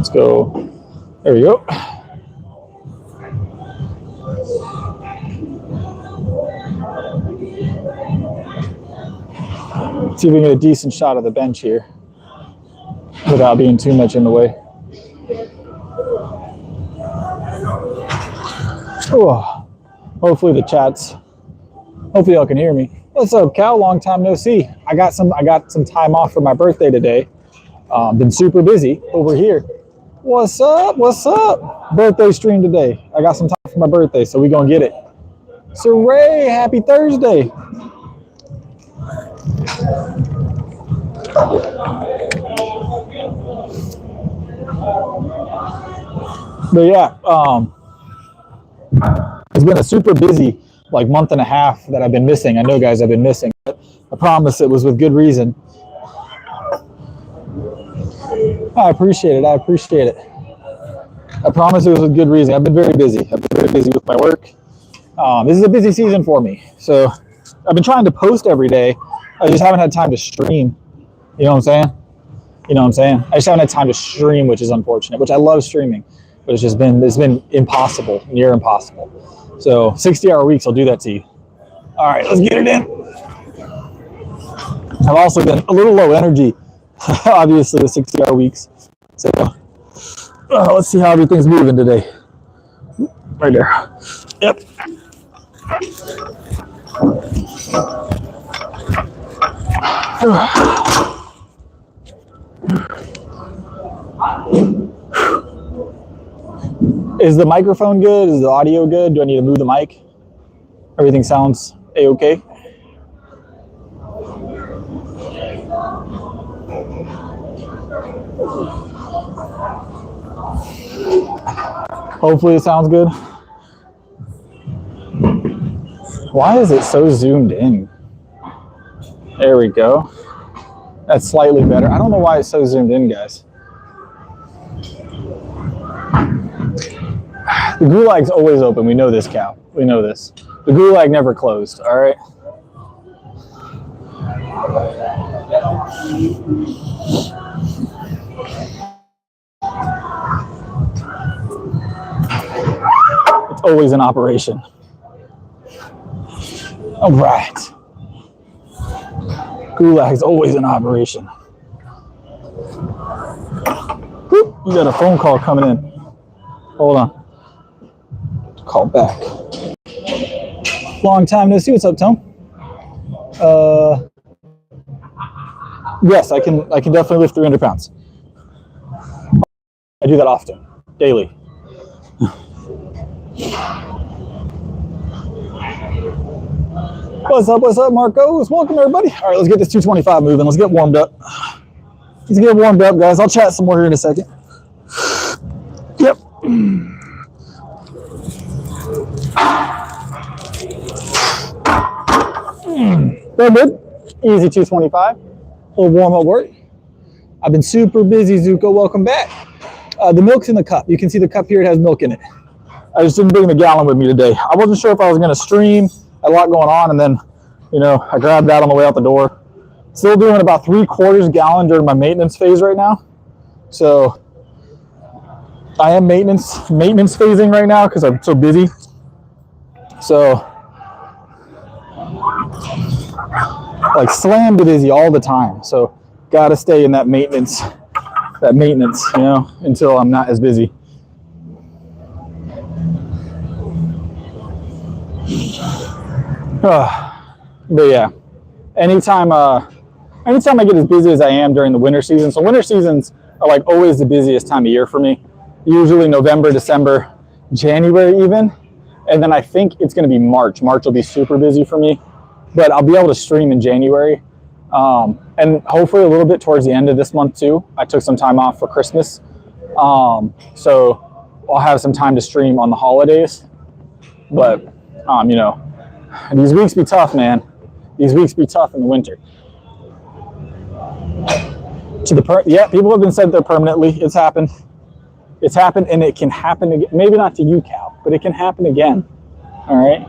Let's go. There we go. See if we can get a decent shot of the bench here without being too much in the way. Oh, hopefully the chats. Hopefully y'all can hear me. What's up, Cal? Long time no see. I got some time off for my birthday today. Been super busy, but we're here. What's up? What's up? Birthday stream today. I got some time for my birthday, so we gonna get it. So Ray, happy Thursday. But yeah, it's been a super busy like month and a half that I've been missing. I know, guys, I've been missing, but I promise it was with good reason. I appreciate it. I appreciate it. I promise it was with good reason. I've been very busy. I've been very busy with my work. This is a busy season for me. So I've been trying to post every day. I just haven't had time to stream. You know what I'm saying? You know what I'm saying? I just haven't had time to stream, which is unfortunate, which I love streaming, but it's been impossible, near impossible. So 60-hour weeks will do that to you. All right, let's get it in. I've also been a little low energy, obviously, with 60-hour weeks. So let's see how everything's moving today. Right there. Yep. Is the microphone good? Is the audio good? Do I need to move the mic? Everything sounds a-okay? Hopefully it sounds good. Why is it so zoomed in? There we go. That's slightly better. I don't know why it's so zoomed in, guys. The Gulag's always open. We know this, Cal. We know this. The Gulag never closed, all right? It's always in operation. All right. Gulag is always in operation. Whoop, you got a phone call coming in. Hold on. Call back. Long time no see. What's up, Tom? Yes, I can definitely lift 300 pounds. I do that often, daily. What's up, Marcos? Welcome, everybody. All right, let's get this 225 moving. Let's get warmed up. Let's get warmed up, guys. I'll chat some more here in a second. Yep. Very good. Easy 225. A little warm-up work. I've been super busy, Zuko. Welcome back. The milk's in the cup. You can see the cup here. It has milk in it. I just didn't bring the gallon with me today. I wasn't sure if I was going to stream. A lot going on, and then, I grabbed that on the way out the door. Still doing about 3/4 gallon during my maintenance phase right now. So I am maintenance phasing right now because I'm so busy. So like slammed busy all the time. So gotta stay in that maintenance, until I'm not as busy. But yeah, anytime I get as busy as I am during the winter season. So winter seasons are like always the busiest time of year for me. Usually November, December, January even. And then I think it's going to be March. March will be super busy for me, but I'll be able to stream in January. And hopefully a little bit towards the end of this month too. I took some time off for Christmas. So I'll have some time to stream on the holidays. But, these weeks be tough, man. These weeks be tough in the winter. Yeah, people have been sent there permanently. It's happened. It's happened, and it can happen again. Maybe not to you, Cal, but it can happen again. All right?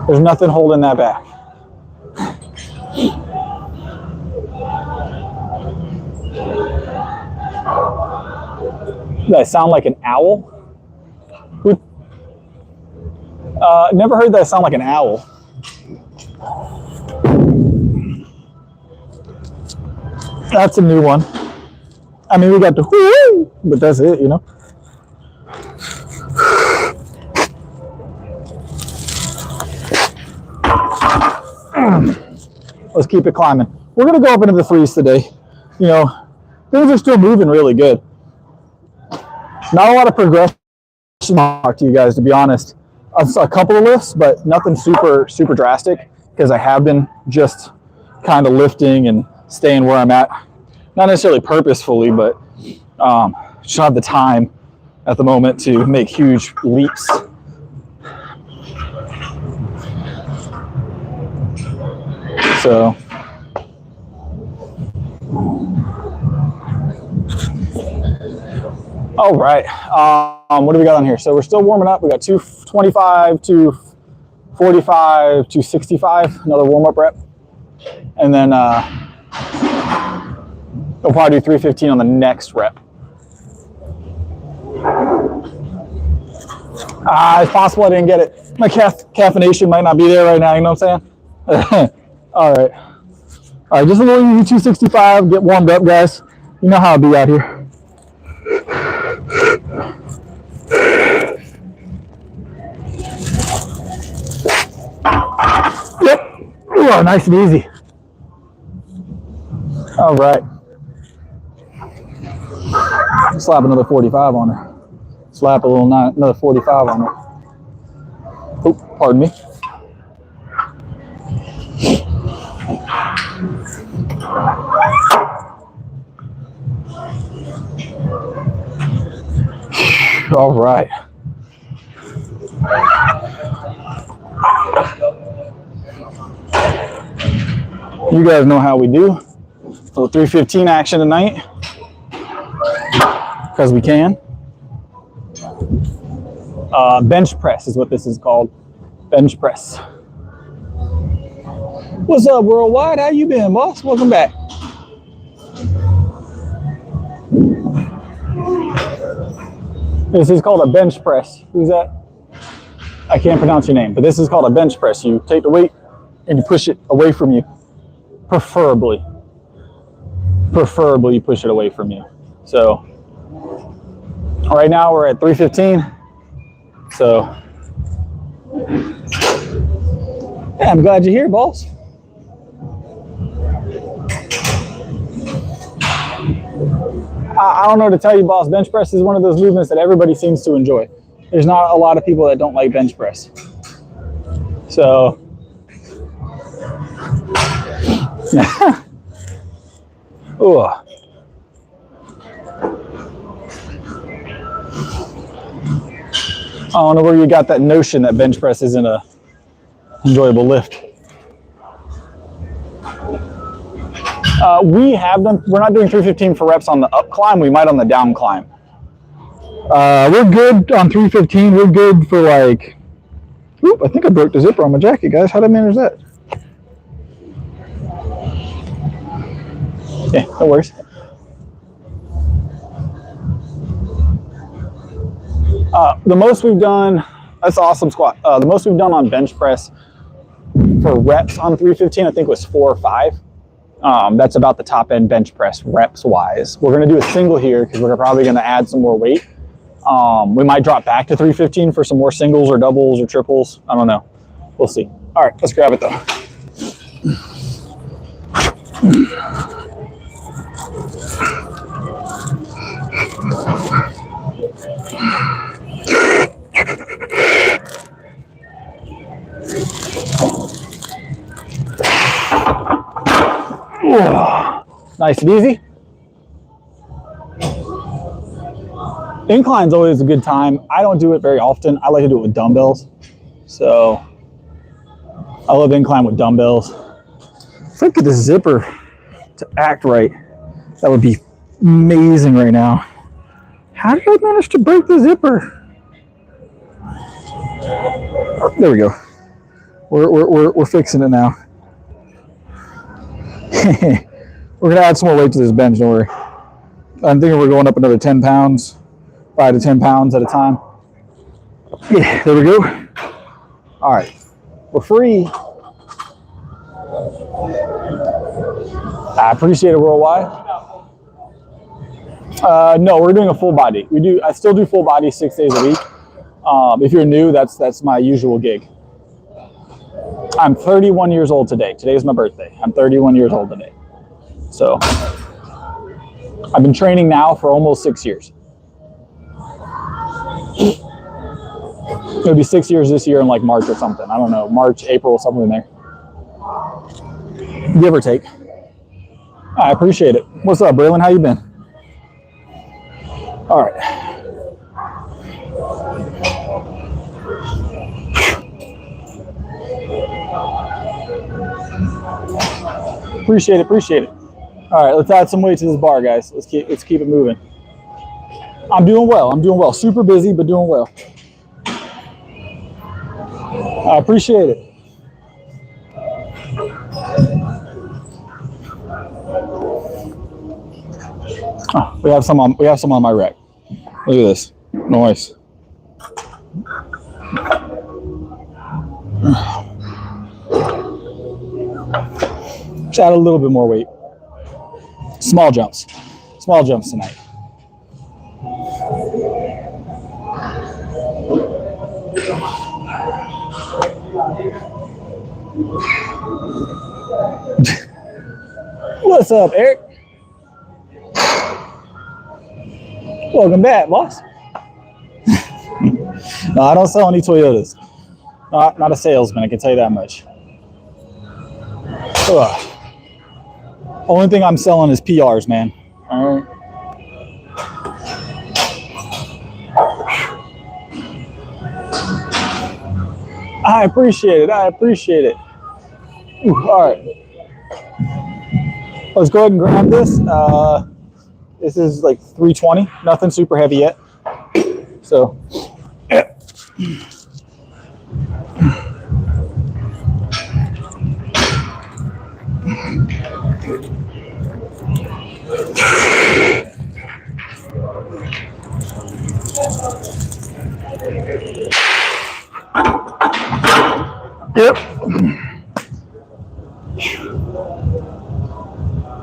There's nothing holding that back. Did I sound like an owl? Who? Never heard that sound like an owl. That's a new one. I mean, we got the whoo, but that's it, you know. Let's keep it climbing. We're gonna go up into the threes today. You know, things are still moving really good. Not a lot of progression to you guys, to be honest. A couple of lifts, but nothing super drastic, because I have been just kind of lifting and staying where I'm at. Not necessarily purposefully, but just don't have the time at the moment to make huge leaps. So all right, what do we got on here? So we're still warming up. We got 225, 245, 265, another warm-up rep. And then we'll probably do 315 on the next rep. It's possible I didn't get it. My caffeination might not be there right now, you know what I'm saying? All right, just a little easy 265, get warmed up, guys. You know how I'll be out here. Yep. Ooh, nice and easy. All right. Slap another 45 on her. Slap another 45 on her. Oh, pardon me. All right. You guys know how we do. A little 315 action tonight, because we can. Bench press is what this is called. Bench press. What's up, Worldwide? How you been, boss? Welcome back. This is called a bench press. Who's that? I can't pronounce your name, but this is called a bench press. You take the weight and you push it away from you. Preferably you push it away from you. So right now we're at 315. So yeah, I'm glad you're here, boss. I don't know what to tell you, boss. Bench press is one of those movements that everybody seems to enjoy. There's not a lot of people that don't like bench press. So ooh. I don't know where you got that notion that bench press isn't a enjoyable lift. We're not doing 315 for reps on the up climb. We might on the down climb. We're good on 315. We're good for like, oop, I think I broke the zipper on my jacket, guys. How did I manage that? Yeah, no worries. The most we've done, that's an awesome squat. The most we've done on bench press for reps on 315, I think was 4 or 5. That's about the top end bench press reps wise. We're going to do a single here because we're probably going to add some more weight. We might drop back to 315 for some more singles or doubles or triples. I don't know. We'll see. All right, let's grab it though. Nice and easy. Incline's always a good time. I don't do it very often. I like to do it with dumbbells. So I love incline with dumbbells. If I could get the zipper to act right, that would be amazing right now. How did I manage to break the zipper? Oh, there we go. We're fixing it now. We're gonna add some more weight to this bench, don't worry. I'm thinking we're going up another 10 pounds. 5 to 10 pounds at a time. Yeah, there we go. All right, we're free. I appreciate it, Worldwide. No, we're doing a full body. I still do full body 6 days a week. If you're new, that's my usual gig. I'm 31 years old today. Today is my birthday. I'm 31 years old today. So I've been training now for almost 6 years. It'll be 6 years this year in like March or something. I don't know, March, April, something in there. Give or take. I appreciate it. What's up, Braylon? How you been? All right. Appreciate it, appreciate it. All right, let's add some weight to this bar, guys. Let's keep it moving. I'm doing well. Super busy, but doing well. I appreciate it. Oh, we have some on my rack. Look at this. Nice. Just add a little bit more weight. Small jumps tonight. What's up, Eric? Welcome back, boss. No, I don't sell any Toyotas. Not a salesman, I can tell you that much. Ugh. Only thing I'm selling is PRs, man. All right. I appreciate it. Ooh, all right. Let's go ahead and grab this. This is like 320, nothing super heavy yet. So, yeah. Yep.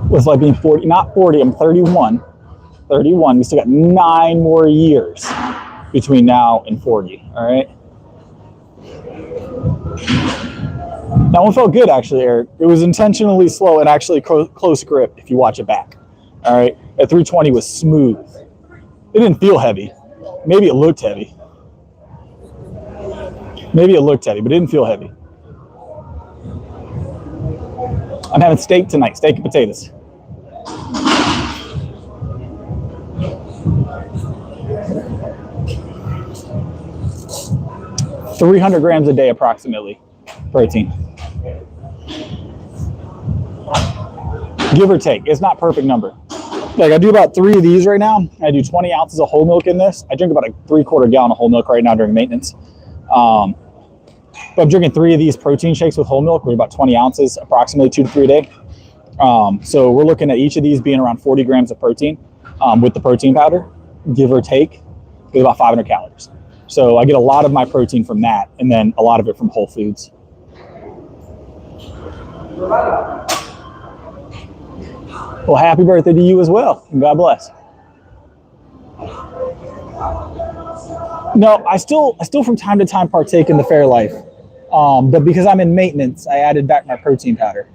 It's like being 40, not 40, I'm 31. 31, we still got 9 more years between now and 40, all right? That one felt good, actually, Eric. It was intentionally slow and actually close grip if you watch it back, all right? At 320 was smooth. It didn't feel heavy. Maybe it looked heavy. But it didn't feel heavy. I'm having steak tonight, steak and potatoes. $300 grams a day, approximately, protein. Give or take. It's not perfect number. Like, I do about 3 of these right now. I do 20 ounces of whole milk in this. I drink about a 3/4 gallon of whole milk right now during maintenance. But I'm drinking 3 of these protein shakes with whole milk, which are about 20 ounces, approximately 2 to 3 a day. So we're looking at each of these being around 40 grams of protein with the protein powder, give or take, with about 500 calories. So I get a lot of my protein from that, and then a lot of it from Whole Foods. Well, happy birthday to you as well, and God bless. No, I still from time to time partake in the Fairlife, but because I'm in maintenance, I added back my protein powder.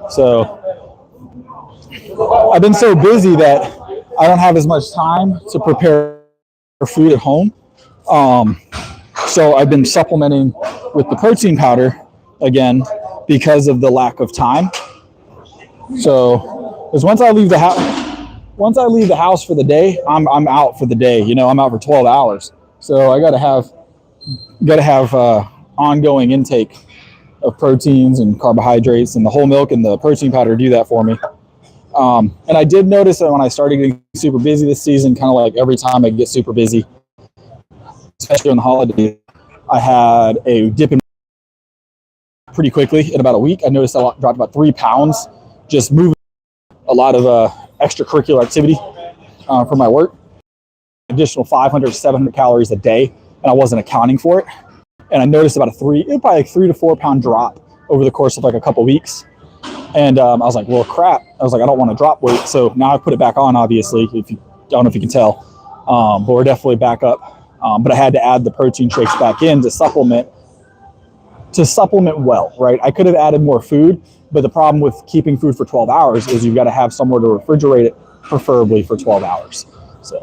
So I've been so busy that I don't have as much time to prepare food at home. So I've been supplementing with the protein powder again because of the lack of time. So, because once I leave the house for the day, I'm out for the day. You know, I'm out for 12 hours. So I gotta have ongoing intake of proteins and carbohydrates, and the whole milk and the protein powder do that for me. And I did notice that when I started getting super busy this season, kind of like every time I get super busy, especially on the holidays, I had a dip in pretty quickly in about a week. I noticed I dropped about 3 pounds, just moving a lot of extracurricular activity for my work. Additional 500 to 700 calories a day, and I wasn't accounting for it. And I noticed about probably like 3 to 4 pound drop over the course of like a couple weeks. And I was like, well, crap. I was like, I don't want to drop weight. So now I put it back on, obviously. I don't know if you can tell, but we're definitely back up. But I had to add the protein shakes back in to supplement well, right? I could have added more food, but the problem with keeping food for 12 hours is you've got to have somewhere to refrigerate it, preferably for 12 hours. So,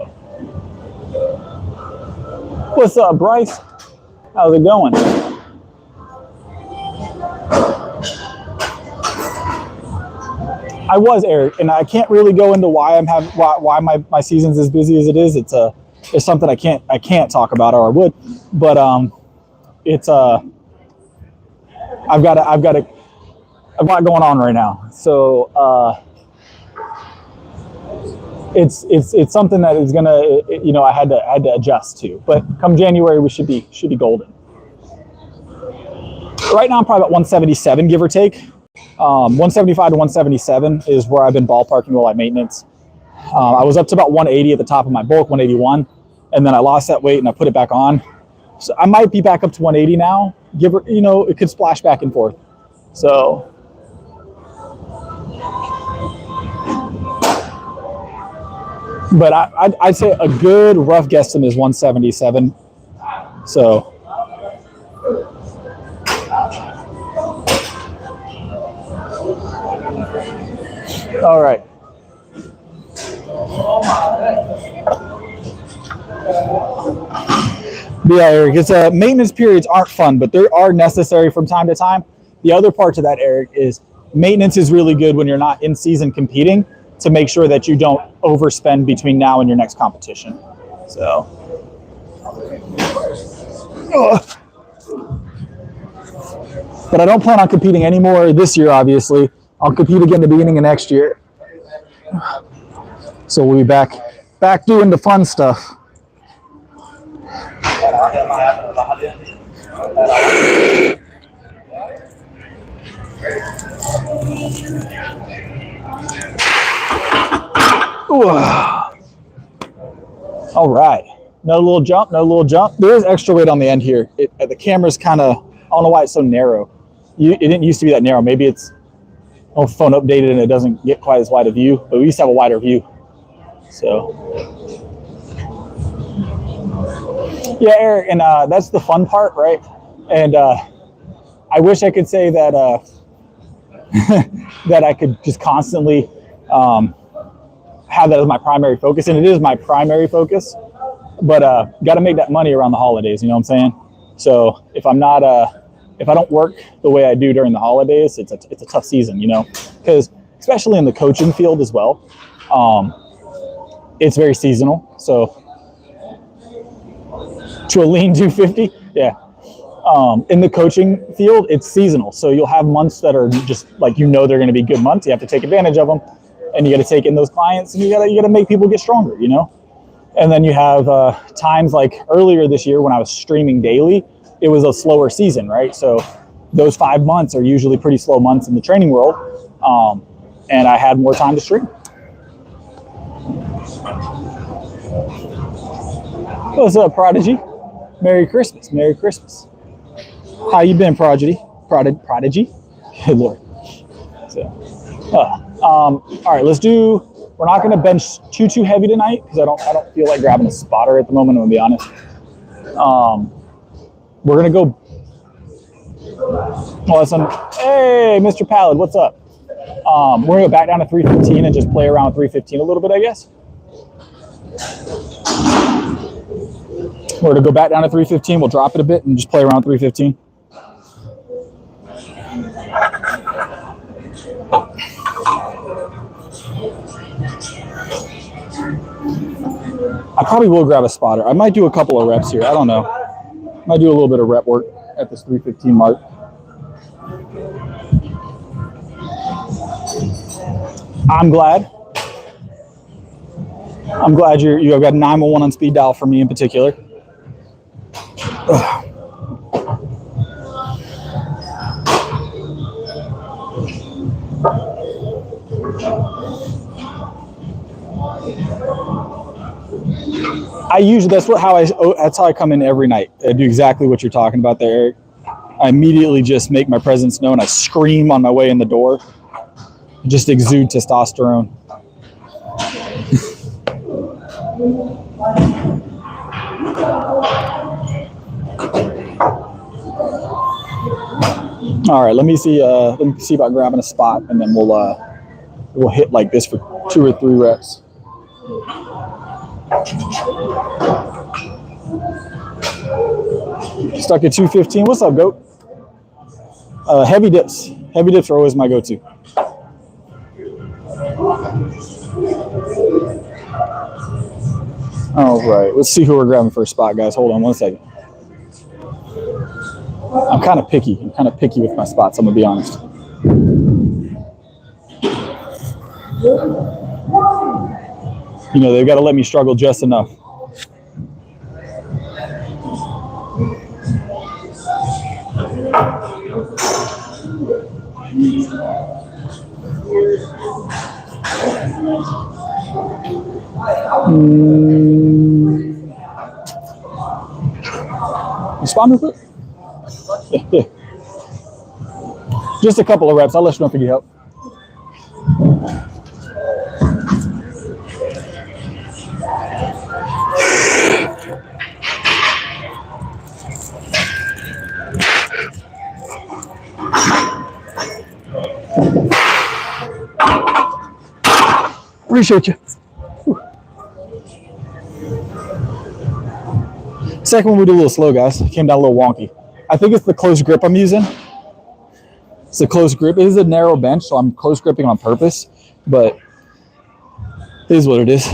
what's up, Bryce? How's it going? I was, Eric, and I can't really go into why why my season's as busy as it is. It's something I can't talk about, or I would, but it's I've got a lot going on right now, so it's something that is gonna, I had to adjust to. But come January, we should be golden. Right now, I'm probably about 177, give or take. 175 to 177 is where I've been ballparking while I maintenance. I was up to about 180 at the top of my bulk, 181, and then I lost that weight and I put it back on. So I might be back up to 180 now. It could splash back and forth. So, but I'd say a good rough guesstimate is 177. So, all right. Yeah, Eric, it's maintenance periods aren't fun, but they are necessary from time to time. The other part to that, Eric, is maintenance is really good when you're not in season competing to make sure that you don't overspend between now and your next competition. So, but I don't plan on competing anymore this year, obviously. I'll compete again the beginning of next year. So we'll be back doing the fun stuff. Ooh. All right. No little jump. There is extra weight on the end here. The camera's kind of, I don't know why it's so narrow. It didn't used to be that narrow. Maybe it's phone updated and it doesn't get quite as wide a view, but we used to have a wider view. So, yeah, Eric, and that's the fun part, right? And I wish I could say that that I could just constantly have that as my primary focus, and it is my primary focus. But got to make that money around the holidays. You know what I'm saying? So if I'm not if I don't work the way I do during the holidays, it's a tough season, because especially in the coaching field as well, it's very seasonal. So to a lean 250, yeah. In the coaching field, it's seasonal. So you'll have months that are just like, they're going to be good months. You have to take advantage of them, and you got to take in those clients, and you got to make people get stronger, And then you have times like earlier this year when I was streaming daily, it was a slower season, right? So those 5 months are usually pretty slow months in the training world, and I had more time to stream. What's up, Prodigy? Merry Christmas. Merry Christmas. How you been, Prodigy? Prodigy? Good Lord. So, all right, we're not going to bench too heavy tonight because I don't feel like grabbing a spotter at the moment, I'm going to be honest. We're going to go. Hey, Mr. Pallid, what's up? We're going to go back down to 315 and just play around with 315 a little bit, I guess. We're going to go back down to 315. We'll drop it a bit and just play around 315. I probably will grab a spotter. I might do a couple of reps here. I don't know. Might do a little bit of rep work at this 315 mark. I'm glad you got 911 on speed dial for me in particular. Ugh. I usually that's how I come in every night. I do exactly what you're talking about there, Eric. I immediately just make my presence known. I scream on my way in the door. Just exude testosterone. All right, let me see about grabbing a spot, and then we'll hit like this for 2 or 3 reps. Stuck at 215. What's up, goat? Heavy dips. Heavy dips are always my go-to. All right, let's see who we're grabbing for a spot, guys. Hold on 1 second. I'm kind of picky. I'm kind of picky with my spots, I'm going to be honest. You know, they've got to let me struggle just enough. Respond real quick. Yeah. Just a couple of reps. I'll let you know if you need help. Appreciate you. Second one we do a little slow, guys. Came down a little wonky. I think it's the close grip I'm using. It's a close grip. It is a narrow bench, so I'm close gripping on purpose, but it is what it is.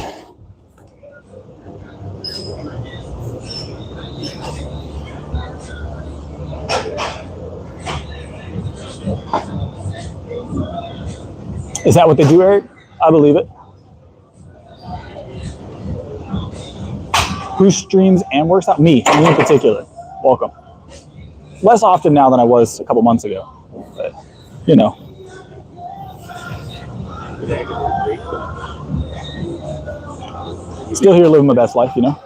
Is that what they do, Eric? I believe it. Who streams and works out? Me in particular. Welcome. Less often now than I was a couple months ago, but you know. Still here living my best life, you know.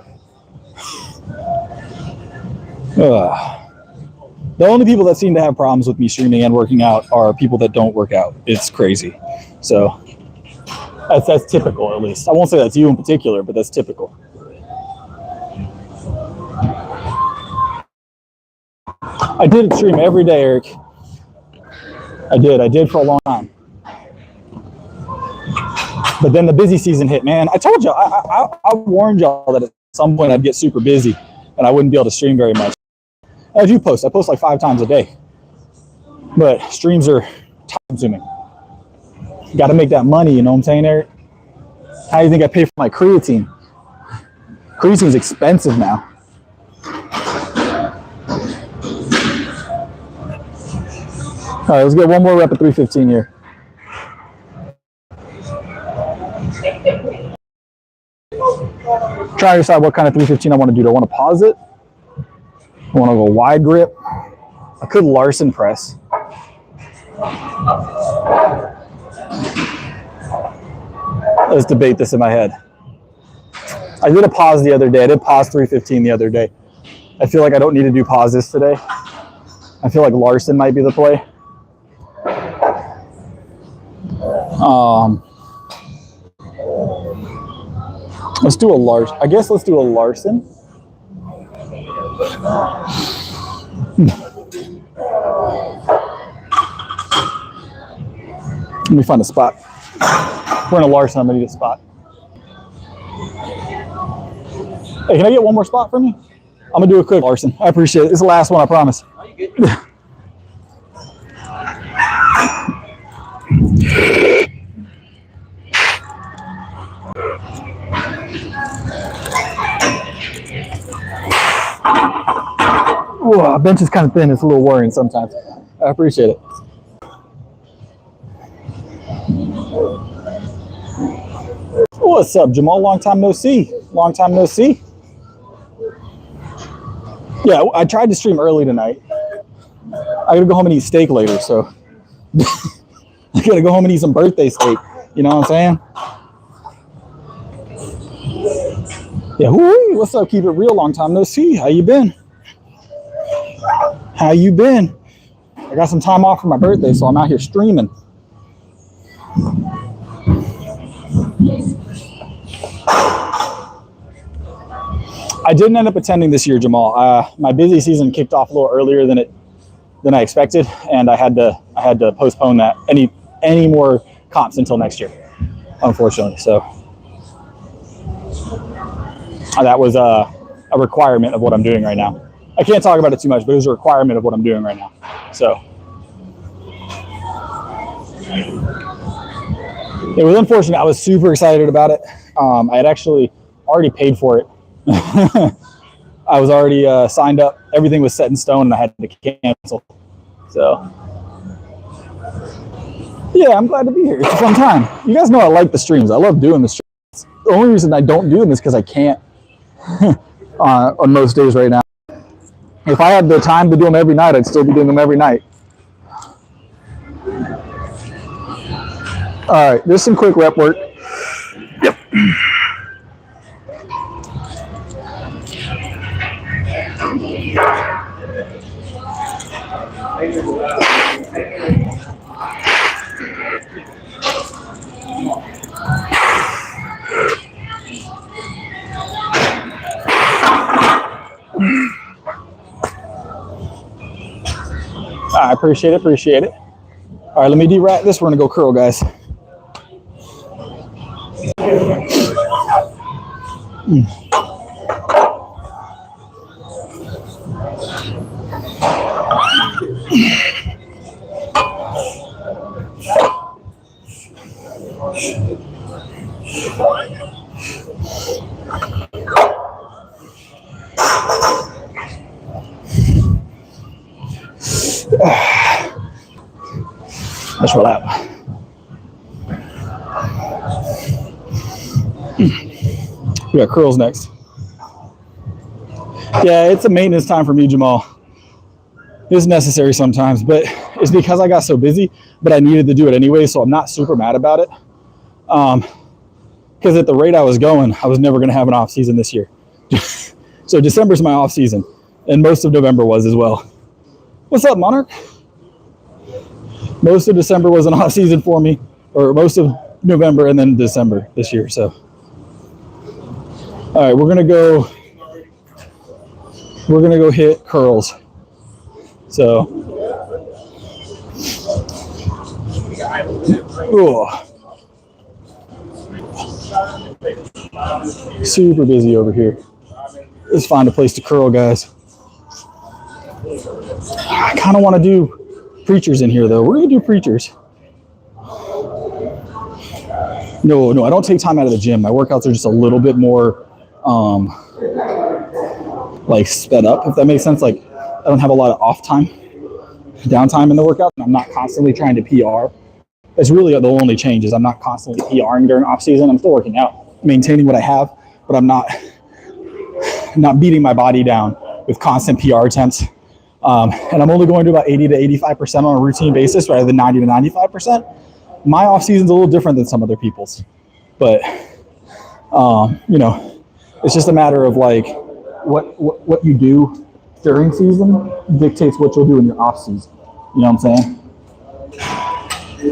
The only people that seem to have problems with me streaming and working out are people that don't work out. It's crazy. So that's typical, at least. I won't say that's you in particular, but that's typical. I did stream every day, Eric. I did for a long time. But then the busy season hit, man. I told you, I warned y'all that at some point I'd get super busy and I wouldn't be able to stream very much. I do post. I post like 5 times a day. But streams are time consuming. Got to make that money, you know what I'm saying, Eric? How do you think I pay for my creatine? Creatine's expensive now. All right, let's get one more rep at 315 here. Try to decide what kind of 315 I want to do. Do I want to pause it? I want to go wide grip. I could Larson press. Let's debate this in my head. I did a pause the other day. I did pause 315 the other day. I feel like I don't need to do pauses today. I feel like Larson might be the play. Let's do a Larson. I guess let's do a Larson. Let me find a spot. We're in a Larson. I'm gonna need a spot. Hey, can I get one more spot from you? I'm gonna do a quick Larson. I appreciate it. It's the last one, I promise. Oh, you good? Whoa, bench is kind of thin. It's a little worrying sometimes. I appreciate it. What's up, Jamal? Long time no see. Long time no see. Yeah, I tried to stream early tonight. I gotta go home and eat steak later, so I gotta go home and eat some birthday steak. You know what I'm saying? Yeah, what's up? Keep it real. Long time no see. How you been? How you been? I got some time off for my birthday, so I'm out here streaming. I didn't end up attending this year, Jamal. My busy season kicked off a little earlier than I expected, and I had to postpone that any more comps until next year, unfortunately. So that was a requirement of what I'm doing right now. I can't talk about it too much, but it was a requirement of what I'm doing right now. So it was unfortunate. I was super excited about it. I had actually already paid for it. I was already signed up. Everything was set in stone, and I had to cancel. So yeah, I'm glad to be here. It's a fun time. You guys know I like the streams. I love doing the streams. The only reason I don't do them is because I can't on most days right now. If I had the time to do them every night, I'd still be doing them every night. All right, there's some quick rep work. Yep. I appreciate it. All right, let me de-rat this. We're gonna go curl, guys. Let's roll out. We got curls next. Yeah, it's a maintenance time for me, Jamal. It's necessary sometimes, but it's because I got so busy, but I needed to do it anyway, so I'm not super mad about it. Because at the rate I was going, I was never going to have an off season this year. So December's my off season, and most of November was as well. What's up, Monarch? Most of December was an off season for me, or most of November and then December this year. So, all right, we're gonna go hit curls. So, super busy over here. Let's find a place to curl, guys. I kind of want to do preachers in here, though. We're gonna do preachers. No, I don't take time out of the gym. My workouts are just a little bit more like sped up, if that makes sense. Like I don't have a lot of downtime in the workout, and I'm not constantly trying to PR. It's really the only change is I'm not constantly PRing during off season. I'm still working out, maintaining what I have, but I'm not beating my body down with constant PR attempts. And I'm only going to about 80 to 85% on a routine basis rather than 90 to 95%. My off season's a little different than some other people's, but it's just a matter of like what you do during season dictates what you'll do in your off season. You know what I'm saying?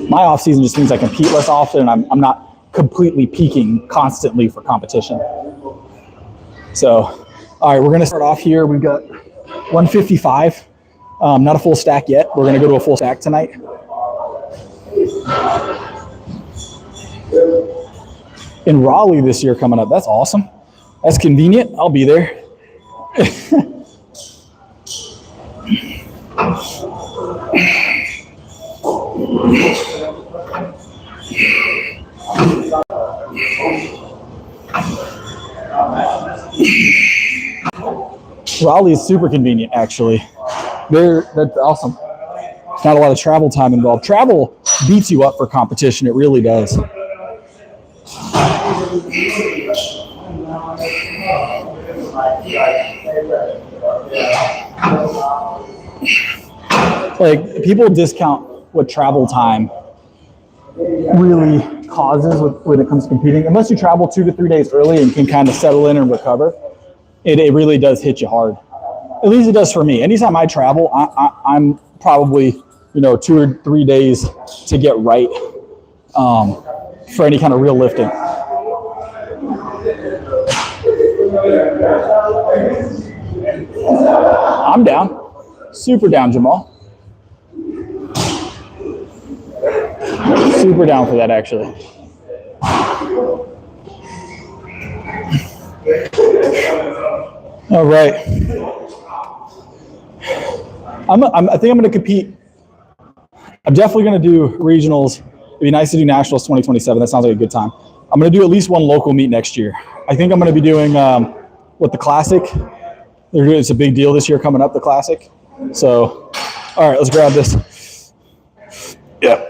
My off season just means I compete less often, and I'm not completely peaking constantly for competition. So, all right, we're gonna start off here. We've got 155. Not a full stack yet. We're gonna go to a full stack tonight. In Raleigh this year coming up. That's awesome. That's convenient. I'll be there. Raleigh is super convenient, actually. That's awesome. Not a lot of travel time involved. Travel beats you up for competition. It really does. Like, people discount what travel time really causes when it comes to competing. Unless you travel 2 to 3 days early and can kind of settle in and recover, it really does hit you hard. At least it does for me. Anytime I travel, I'm probably 2 or 3 days to get right for any kind of real lifting. I'm down. Super down, Jamal. Super down for that, actually. All right. I think I'm going to compete. I'm definitely going to do regionals. It'd be nice to do nationals 2027. That sounds like a good time. I'm going to do at least one local meet next year. I think I'm going to be doing the Classic. It's a big deal this year coming up, the Classic. So, all right, let's grab this. Yep.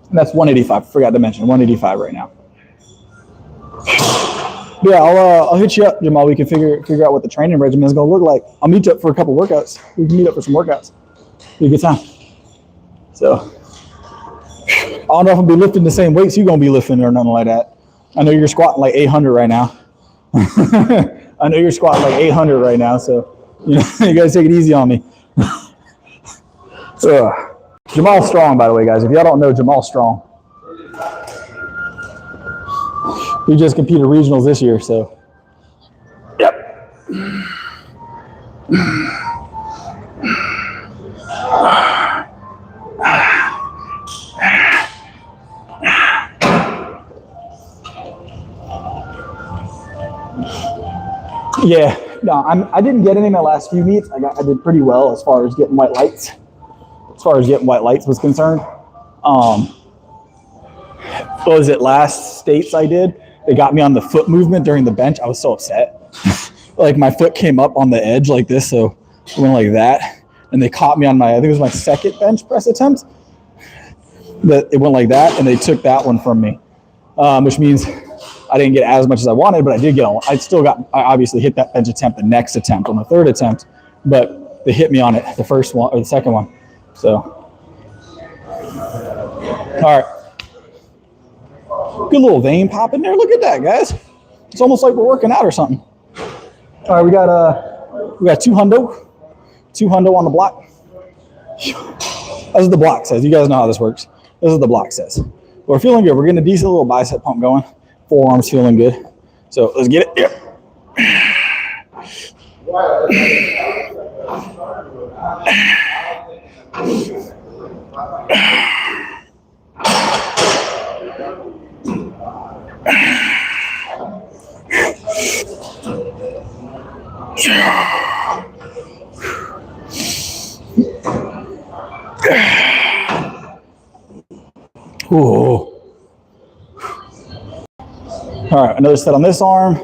That's 185. Forgot to mention 185 right now. But yeah, I'll hit you up, Jamal. We can figure out what the training regimen is going to look like. I'll meet you up for a couple workouts. We can meet up for some workouts. Be a good time. So I don't know if I'll be lifting the same weights you're going to be lifting or nothing like that. I know you're squatting like 800 right now. I know you're squatting like 800 right now, so you guys take it easy on me. Jamal Strong, by the way, guys. If y'all don't know Jamal Strong, he just competed regionals this year, so. Yep. Yeah, no, I didn't get any in my last few meets. I did pretty well as far as getting white lights. As far as getting white lights was concerned. What was it, last states I did? They got me on the foot movement during the bench. I was so upset. Like my foot came up on the edge like this, so I went like that. And they caught me on I think it was my second bench press attempt. It went like that, and they took that one from me, which means I didn't get as much as I wanted, but I did get on. I obviously hit that bench attempt the next attempt on the third attempt, but they hit me on it the first one or the second one. So, all right. Good little vein pop in there. Look at that, guys. It's almost like we're working out or something. All right, we got 200 on the block. That's what the block says. You guys know how this works. This is what the block says. We're feeling good. We're getting a decent little bicep pump going. Forearms feeling good. So let's get it. Yep. Ooh. All right, another set on this arm,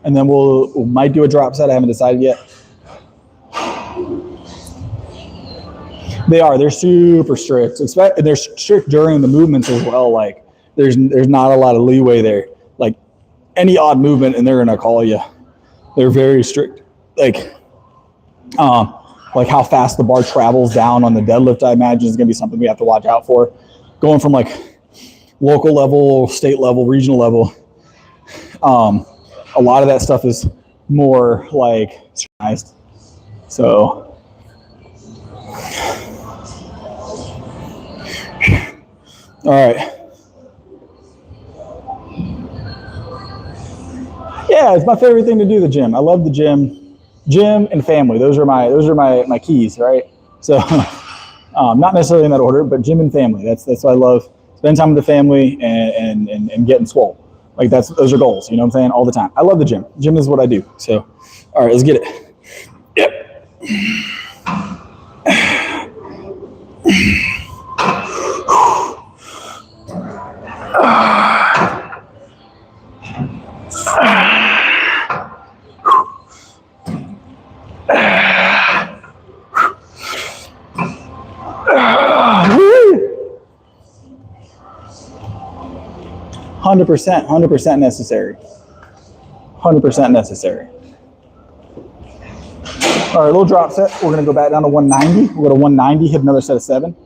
and then we might do a drop set. I haven't decided yet. They're super strict. They're strict during the movements as well. Like there's not a lot of leeway there. Like any odd movement and they're gonna call you. They're very strict. Like how fast the bar travels down on the deadlift, I imagine is gonna be something we have to watch out for. Going from like local level, state level, regional level. A lot of that stuff is more like synchronized. So all right. Yeah, it's my favorite thing to do, the gym. I love the gym. Gym and family. Those are my keys, right? So not necessarily in that order, but gym and family. That's what I love. Spend time with the family and getting swole. Like those are goals, you know what I'm saying? All the time. I love the gym. Gym is what I do. So all right, let's get it. Yep. 100% necessary. 100% necessary. All right, little drop set. We're gonna go back down to 190. We'll go to 190, hit another set of 7.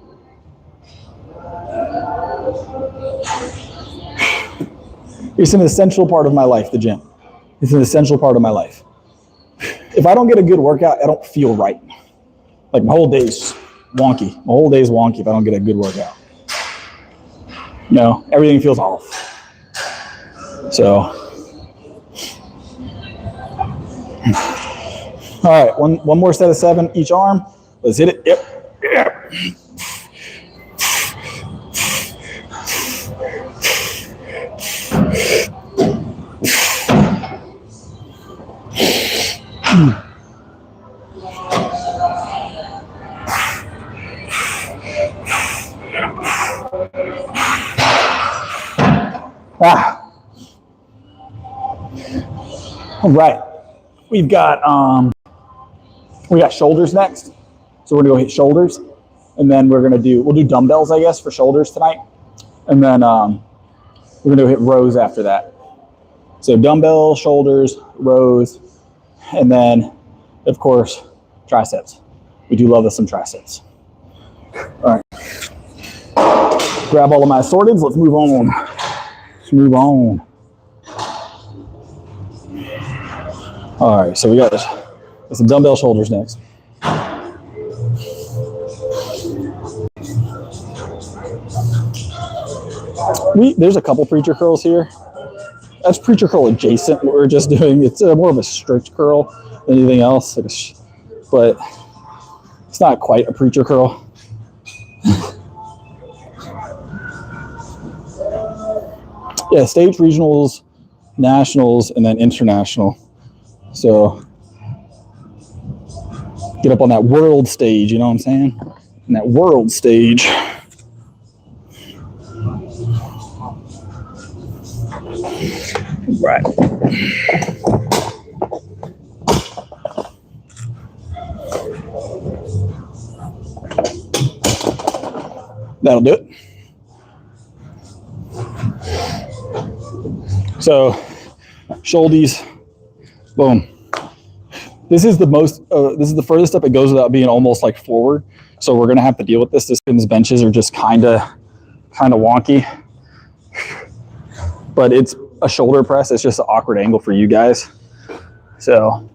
It's an essential part of my life, the gym. It's an essential part of my life. If I don't get a good workout, I don't feel right. Like my whole day's wonky. My whole day's wonky if I don't get a good workout. You know, everything feels off. So, all right, one more set of 7 each arm. Let's hit it. Yep. All right, we got shoulders next, so we're gonna go hit shoulders, and then we'll do dumbbells, I guess, for shoulders tonight, and then we're gonna go hit rows after that. So dumbbell, shoulders, rows, and then of course triceps. We do love us some triceps. All right, grab all of my assorteds. Let's move on. All right, so we got some dumbbell shoulders next. There's a couple preacher curls here. That's preacher curl adjacent, what we're just doing. It's more of a strict curl than anything else, but it's not quite a preacher curl. Yeah, state regionals, nationals, and then international. So get up on that world stage, you know what I'm saying? On that world stage. Right. That'll do it. So, shoulders, boom. This is the furthest up it goes without being almost like forward. So we're gonna have to deal with this. These benches are just kind of wonky, but it's a shoulder press. It's just an awkward angle for you guys. So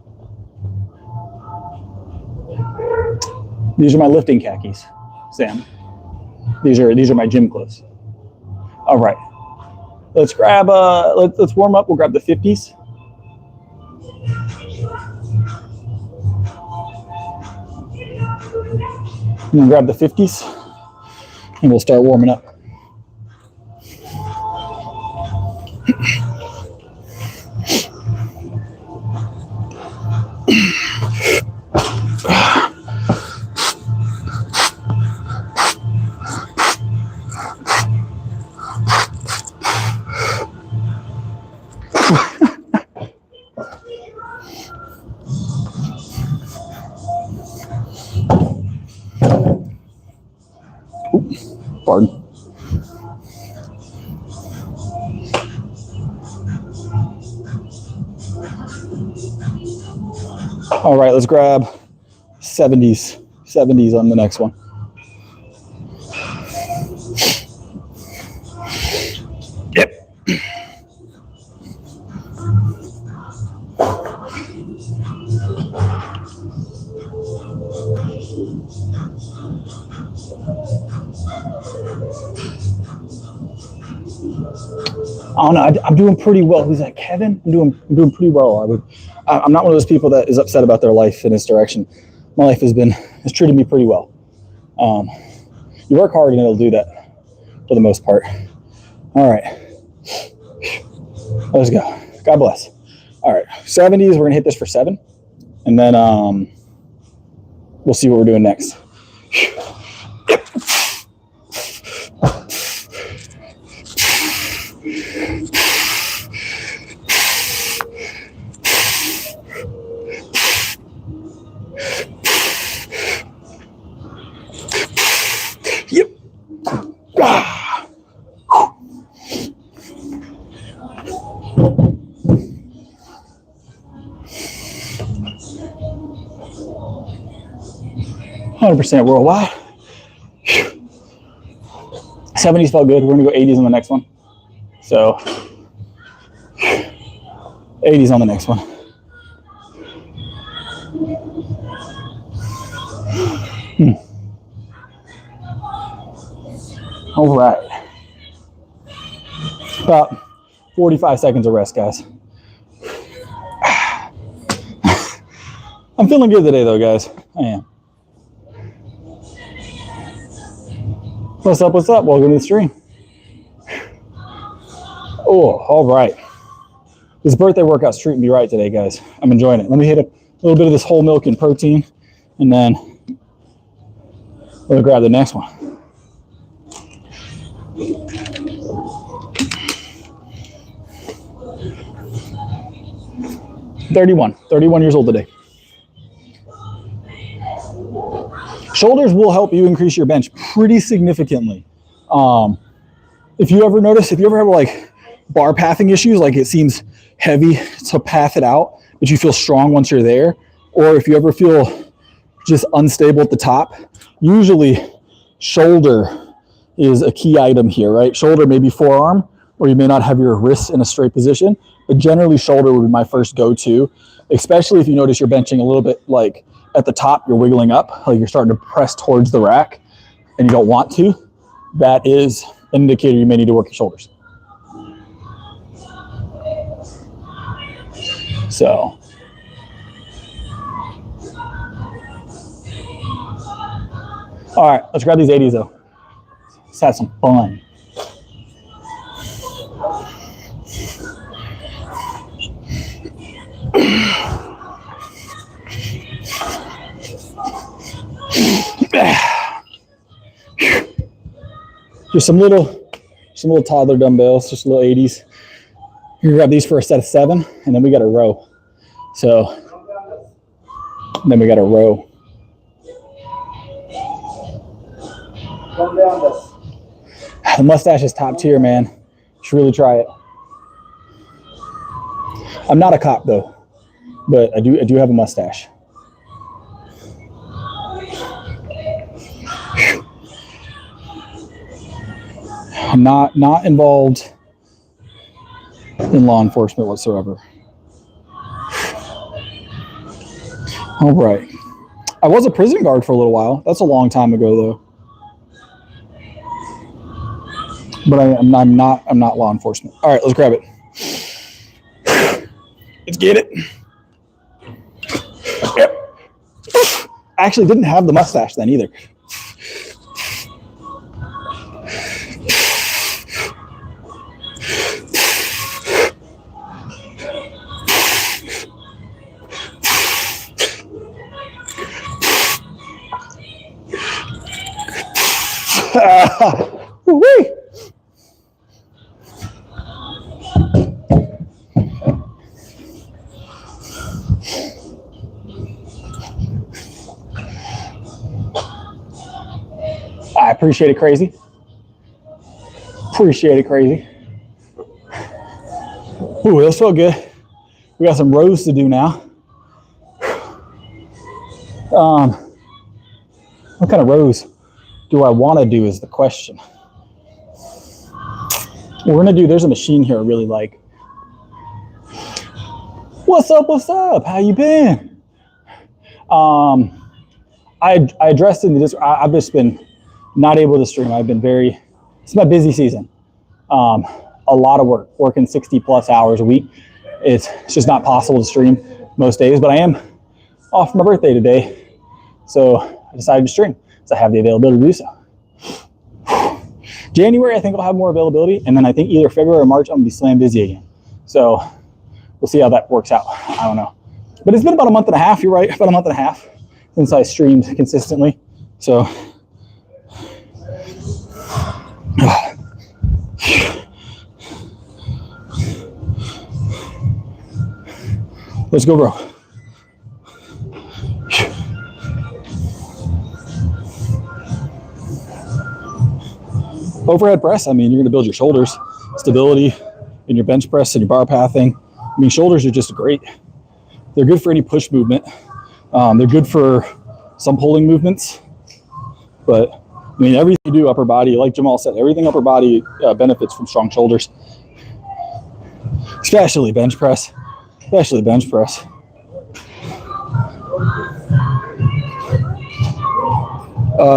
these are my lifting khakis, Sam. These are my gym clothes. All right, let's grab let's warm up. We'll grab the 50s. I'm gonna grab the 50s and we'll start warming up. Pardon. All right, let's grab 70s on the next one. Yep. I don't know. I'm doing pretty well. Who's that, Kevin? I'm doing pretty well. I'm not one of those people that is upset about their life in this direction. My life has treated me pretty well. You work hard and it'll do that for the most part. All right, let's go. God bless. All right, 70s. We're gonna hit this for 7, and then we'll see what we're doing next. 100% worldwide. 70s felt good. We're gonna go 80s on the next one. So 80s on the next one. All right. About 45 seconds of rest, guys. I'm feeling good today, though, guys. I am. What's up? What's up? Welcome to the stream. Oh, all right. This birthday workout's treating me right today, guys. I'm enjoying it. Let me hit a little bit of this whole milk and protein, and then we'll grab the next one. Thirty-one years old today. Shoulders will help you increase your bench pretty significantly. If you ever have like bar pathing issues, like it seems heavy to path it out, but you feel strong once you're there, or if you ever feel just unstable at the top, usually shoulder is a key item here, right? Shoulder, maybe forearm, or you may not have your wrists in a straight position, but generally shoulder would be my first go-to, especially if you notice you're benching a little bit like at the top, you're wiggling up, like you're starting to press towards the rack and you don't want to. That is an indicator you may need to work your shoulders. So, all right, let's grab these 80s though. Let's have some fun. Just some little toddler dumbbells, just little 80s. You can grab these for a set of 7, and then we got a row. So, then we got a row. Come down this. The mustache is top tier, man. You should really try it. I'm not a cop though, but I do have a mustache. I'm not involved in law enforcement whatsoever. All right. I was a prison guard for a little while. That's a long time ago though. But I'm not law enforcement. All right, let's grab it. Let's get it. Yep. I actually didn't have the mustache then either. Woo-wee. I appreciate it, crazy. Appreciate it, crazy. Ooh, this felt good. We got some rows to do now. What kind of rows do I want to do is the question. We're gonna do, there's a machine here I really like. What's up, what's up? How you been? I addressed in this, I've just been not able to stream. I've been it's my busy season. A lot of work, working 60 plus hours a week. It's just not possible to stream most days, but I am off for my birthday today. So I decided to stream. I have the availability to do so. January, I think I'll have more availability, and then I think either February or March, I'm gonna be slam busy again. So we'll see how that works out. I don't know. But it's been about a month and a half, you're right, about a month and a half since I streamed consistently. So let's go, bro. Overhead press, I mean, you're going to build your shoulders, stability in your bench press and your bar pathing. I mean, shoulders are just great. They're good for any push movement. They're good for some pulling movements. But I mean, everything you do upper body, like Jamal said, everything upper body benefits from strong shoulders, especially bench press. Especially bench press.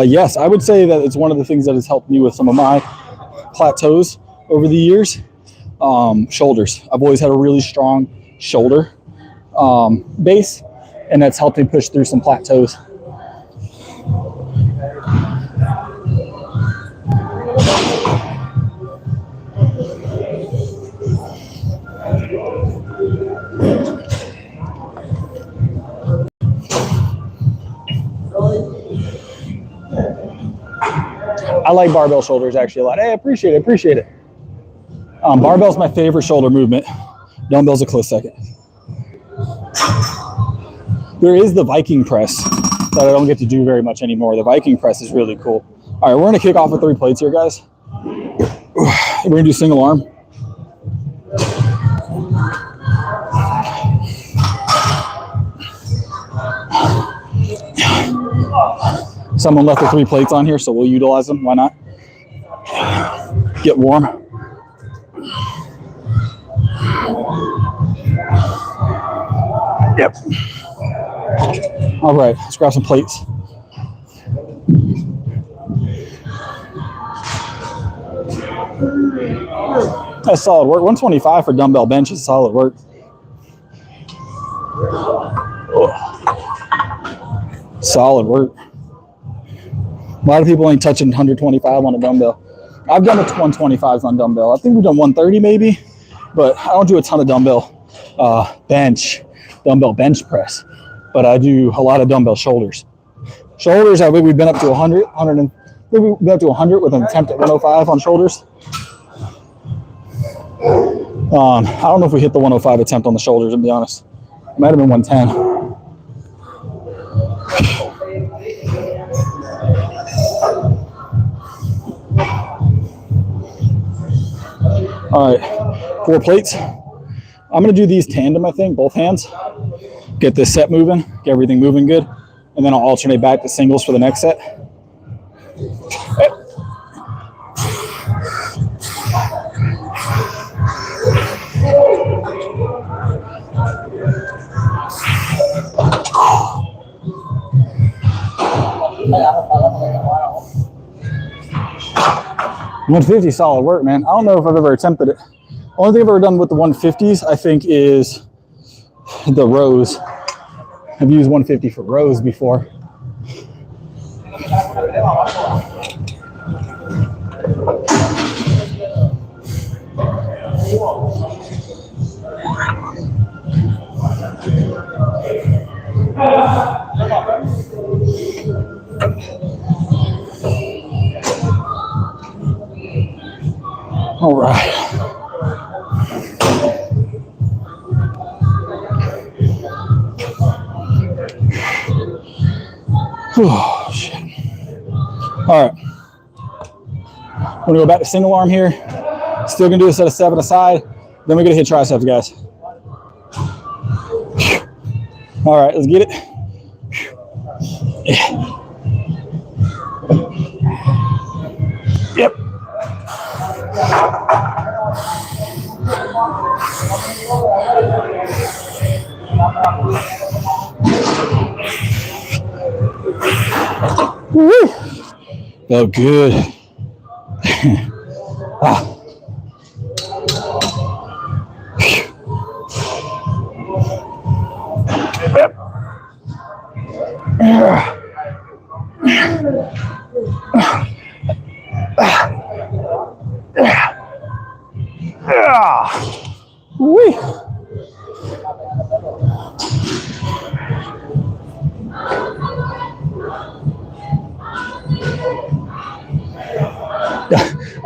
Yes, I would say that it's one of the things that has helped me with some of my plateaus over the years. Shoulders. I've always had a really strong shoulder base, and that's helped me push through some plateaus. I like barbell shoulders actually a lot. Hey, appreciate it. Barbell's my favorite shoulder movement. Dumbbell's a close second. There is the Viking press that I don't get to do very much anymore. The Viking press is really cool. All right, we're gonna kick off with 3 plates here, guys. We're gonna do single arm. Someone left the 3 plates on here, so we'll utilize them. Why not? Get warm. Yep. All right, let's grab some plates. That's solid work. 125 for dumbbell bench is solid work. Solid work. A lot of people ain't touching 125 on a dumbbell. I've done 125s on dumbbell. I think we've done 130 maybe, but I don't do a ton of dumbbell bench press, but I do a lot of dumbbell shoulders. Shoulders, I think we've been up to 100 with an attempt at 105 on shoulders. I don't know if we hit the 105 attempt on the shoulders, to be honest. It might have been 110. All right, 4 plates. I'm gonna do these tandem, I think, both hands. Get this set moving, get everything moving good, and then I'll alternate back to singles for the next set. $150 solid work, man. I don't know if I've ever attempted it. Only thing I've ever done with the 150s, I think, is the rows. I've used 150 for rows before. All right. Oh, shit. All right. I'm gonna go back to single arm here. Still gonna do a set of 7 aside. Then we're gonna hit triceps, guys. All right, let's get it. Yeah. Yep. Woo. Felt good. Ah. Wee.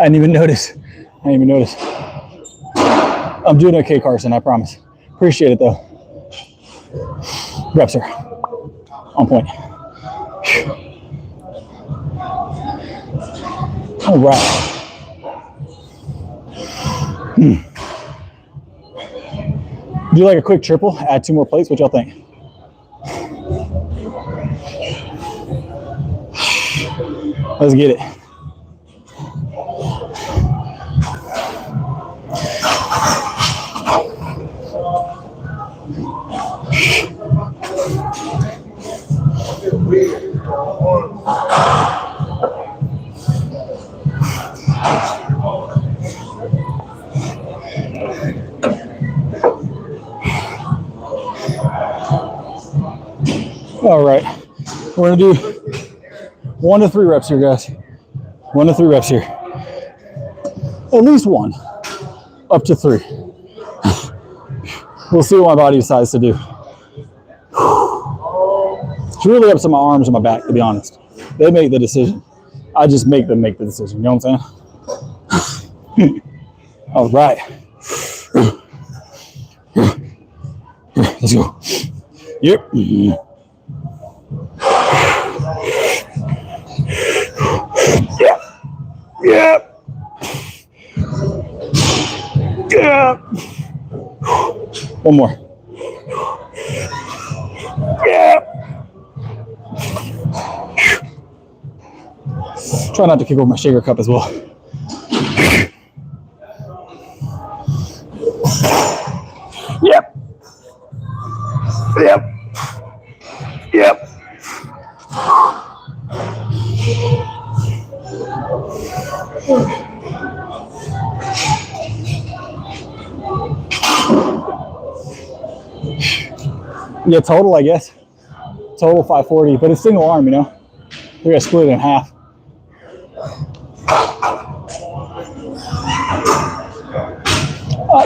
I didn't even notice. I'm doing okay, Carson, I promise. Appreciate it, though. Reps are on point. All right. Do like a quick triple, add 2 more plates. What y'all think? Let's get it. All right, we're gonna do 1 to 3 reps here, guys. 1 to 3 reps here. At least 1, up to 3. We'll see what my body decides to do. It's really up to my arms and my back, to be honest. They make the decision. I just make them make the decision. You know what I'm saying? All right. Let's go. Yep. Yeah. Yeah. One more. Yeah. Try not to kick over my shaker cup as well. Yep. Yep. Yep. Yeah, total, I guess. Total 540, but it's single arm, you know. We gotta split it in half.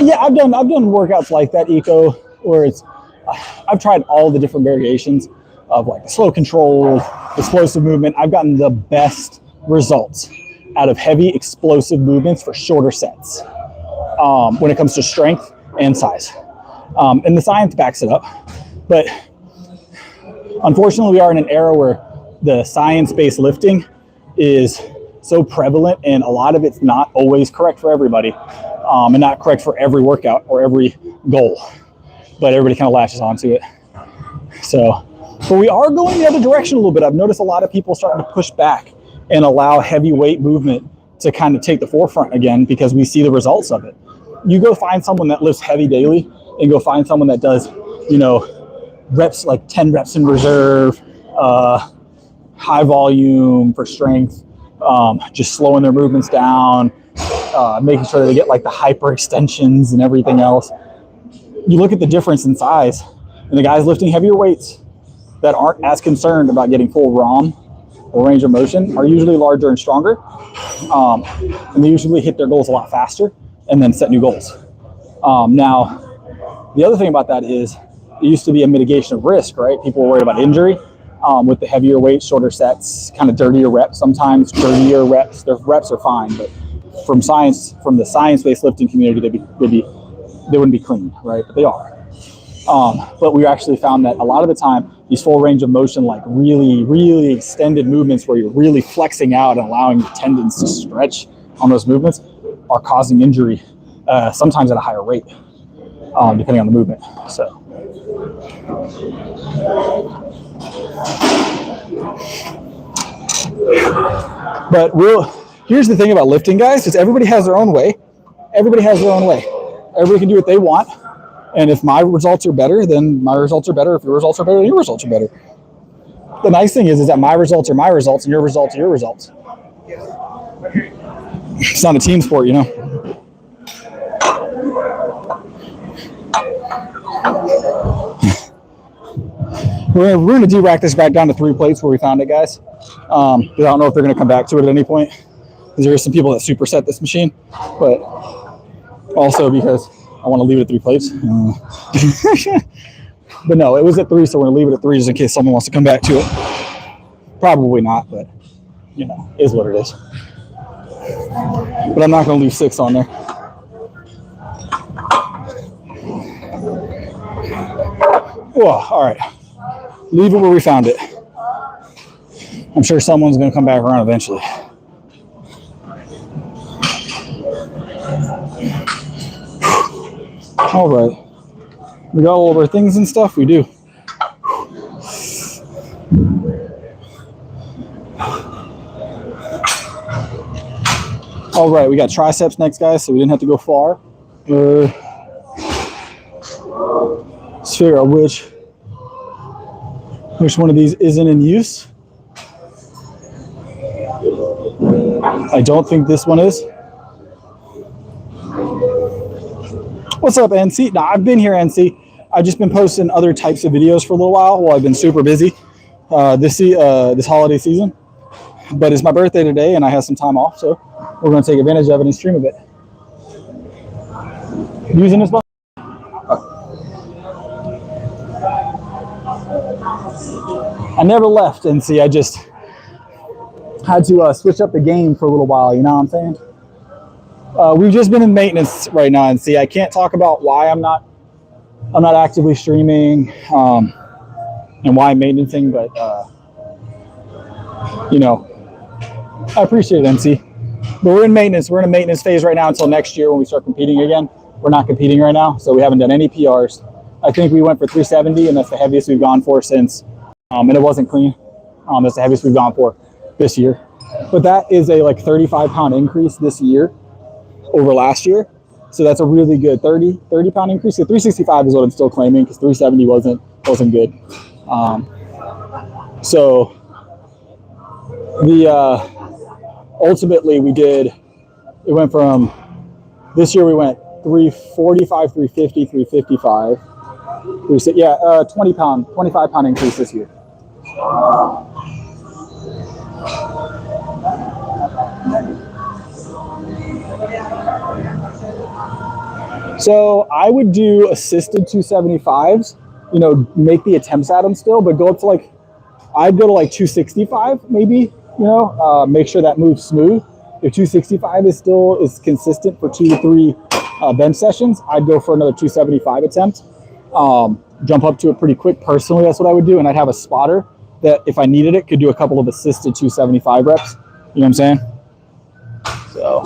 Yeah, I've done workouts like that, Eco, where it's I've tried all the different variations of like slow controlled, explosive movement. I've gotten the best results out of heavy explosive movements for shorter sets when it comes to strength and size. And the science backs it up. But unfortunately, we are in an era where the science-based lifting is so prevalent, and a lot of it's not always correct for everybody, and not correct for every workout or every goal. But everybody kind of latches onto it. So, but we are going the other direction a little bit. I've noticed a lot of people starting to push back and allow heavyweight movement to kind of take the forefront again, because we see the results of it. You go find someone that lifts heavy daily and go find someone that does, you know, reps like 10 reps in reserve, high volume for strength, just slowing their movements down, making sure that they get like the hyper extensions and everything else. You look at the difference in size, and the guys lifting heavier weights that aren't as concerned about getting full ROM or range of motion are usually larger and stronger, and they usually hit their goals a lot faster and then set new goals. Now, the other thing about that is it used to be a mitigation of risk, right? People were worried about injury with the heavier weights, shorter sets, kind of dirtier reps. Sometimes dirtier reps. Their reps are fine, but from the science-based lifting community, they wouldn't be clean, right? But they are. But we actually found that a lot of the time, these full range of motion, like really, really extended movements where you're really flexing out and allowing the tendons to stretch on those movements, are causing injury, sometimes at a higher rate, depending on the movement. So. But here's the thing about lifting, guys, is everybody has their own way. Everybody has their own way. Everybody can do what they want. And if my results are better, then my results are better. If your results are better, then your results are better. The nice thing is that my results are my results and your results are your results. It's not a team sport, you know. We're going to de-rack this back down to 3 plates where we found it, guys. I don't know if they're going to come back to it at any point, because there are some people that superset this machine, but also because I want to leave it at 3 plates. But no, it was at 3, so we're going to leave it at 3 just in case someone wants to come back to it. Probably not, but you know, it is what it is. But I'm not going to leave 6 on there. Whoa, all right. Leave it where we found it. I'm sure someone's going to come back around eventually. All right. We got all of our things and stuff? We do. All right, we got triceps next, guys, so we didn't have to go far. Let's figure out which one of these isn't in use. I don't think this one is. What's up, NC? Nah, I've been here, NC. I've just been posting other types of videos for a little while I've been super busy this holiday season. But it's my birthday today, and I have some time off, so we're going to take advantage of it and stream a bit. Using this one? I never left, NC. I just had to switch up the game for a little while, you know what I'm saying? We've just been in maintenance right now, NC. I can't talk about why I'm not actively streaming and why I'm maintaining, but you know, I appreciate it, NC. But we're in maintenance. We're in a maintenance phase right now until next year when we start competing again. We're not competing right now, so we haven't done any PRs. I think we went for 370, and that's the heaviest we've gone for since, and it wasn't clean. That's the heaviest we've gone for this year. But that is a like 35-pound increase this year over last year. So that's a really good 30-pound increase. So 365 is what I'm still claiming because 370 wasn't good. So the ultimately it went from this year we went 345, 350, 355. 25-pound increase this year. So I would do assisted 275s, you know, make the attempts at them still, but go up to I'd go to 265 maybe, you know, make sure that moves smooth. If 265 is consistent for 2 to 3 bench sessions, I'd go for another 275 attempt. Jump up to it pretty quick. Personally, that's what I would do, and I'd have a spotter that if I needed it could do a couple of assisted 275 reps. You know what I'm saying? So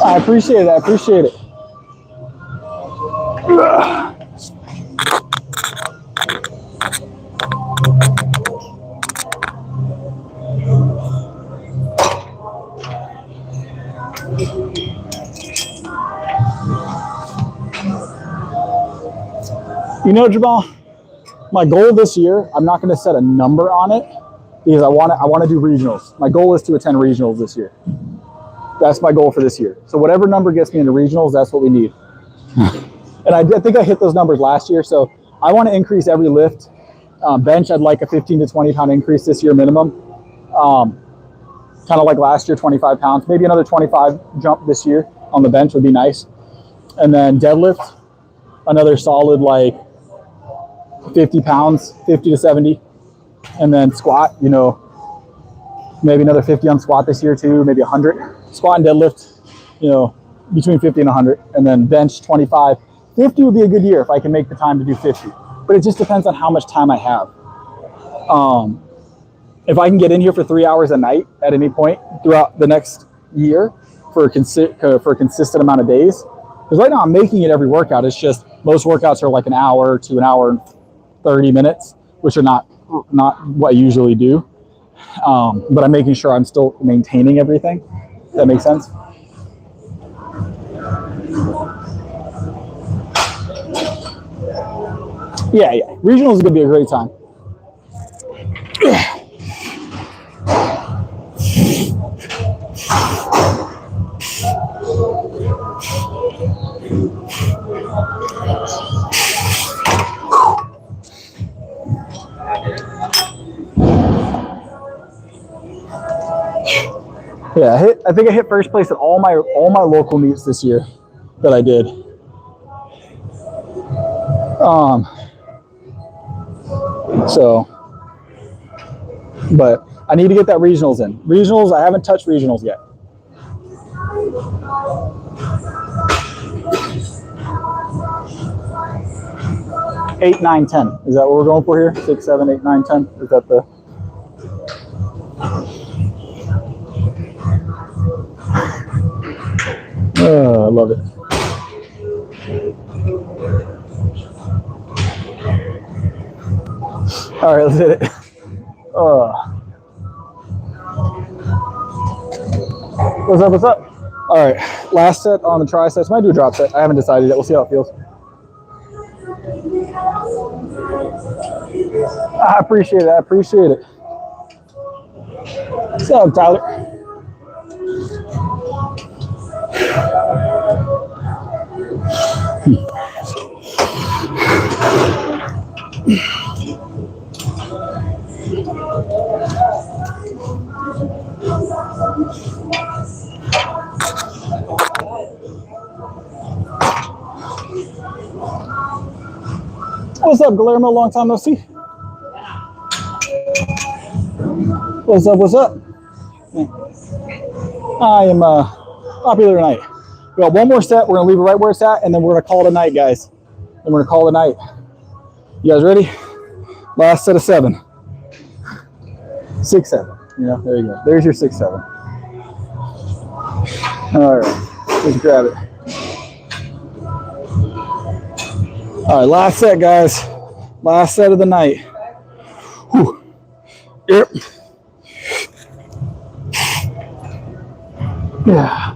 I appreciate it. I appreciate it. You know, Jamal, my goal this year, I'm not going to set a number on it because I want to do regionals. My goal is to attend regionals this year. That's my goal for this year. So whatever number gets me into regionals, that's what we need. And I think I hit those numbers last year. So I want to increase every lift. Bench, I'd like a 15 to 20 pound increase this year minimum. Kind of like last year, 25 pounds. Maybe another 25 jump this year on the bench would be nice. And then deadlift, another solid 50 pounds, 50 to 70. And then squat, you know, maybe another 50 on squat this year too, maybe 100. Squat and deadlift, you know, between 50 and 100. And then bench 25. 50 would be a good year if I can make the time to do 50. But it just depends on how much time I have. If I can get in here for 3 hours a night at any point throughout the next year for a consistent amount of days, because right now I'm making it every workout. It's just most workouts are like an hour to an hour and 30 minutes, which are not what I usually do. But I'm making sure I'm still maintaining everything. Does that make sense? Yeah. Regionals is going to be a great time. Yeah, I think I hit first place at all my local meets this year that I did. So, but I need to get that regionals in. Regionals, I haven't touched regionals yet. Eight, 9, 10. Is that what we're going for here? 6, 7, 8, 9, 10. Is that the? Oh, I love it. All right, let's hit it. What's up, what's up? All right, last set on the triceps. Might do a drop set. I haven't decided yet. We'll see how it feels. I appreciate it, I appreciate it. What's up, Tyler? What's up, Guillermo? Long time no see. What's up, what's up? I am popular tonight. We got one more set. We're going to leave it right where it's at, and then we're going to call it a night, guys. And we're going to call it a night. You guys ready? Last set of 7. 6, 7. You know, there you go. There's your 6, 7. All right. Let's grab it. All right, last set, guys. Last set of the night. Whew. Yep. Yeah.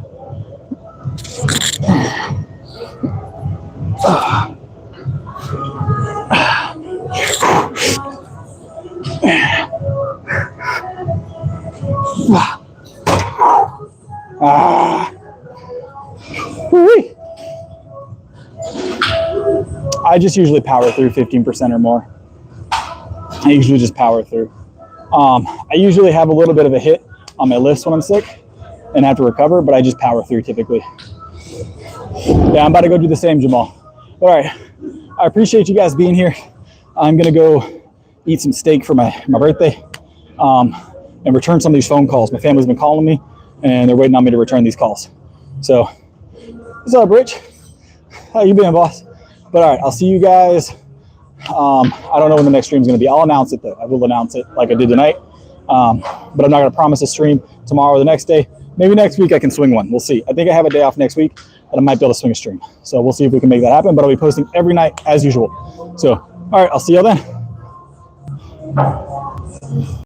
I just usually power through 15% or more. I usually just power through. I usually have a little bit of a hit on my lifts when I'm sick and have to recover, but I just power through typically. Yeah, I'm about to go do the same, Jamal. All right, I appreciate you guys being here. I'm gonna go eat some steak for my birthday and return some of these phone calls. My family's been calling me and they're waiting on me to return these calls. So, what's up, Rich? How you been, boss? But all right, I'll see you guys. I don't know when the next stream is going to be. I'll announce it though. I will announce it like I did tonight. But I'm not going to promise a stream tomorrow or the next day. Maybe next week I can swing one. We'll see. I think I have a day off next week, but I might be able to swing a stream. So we'll see if we can make that happen. But I'll be posting every night as usual. So, all right, I'll see y'all then.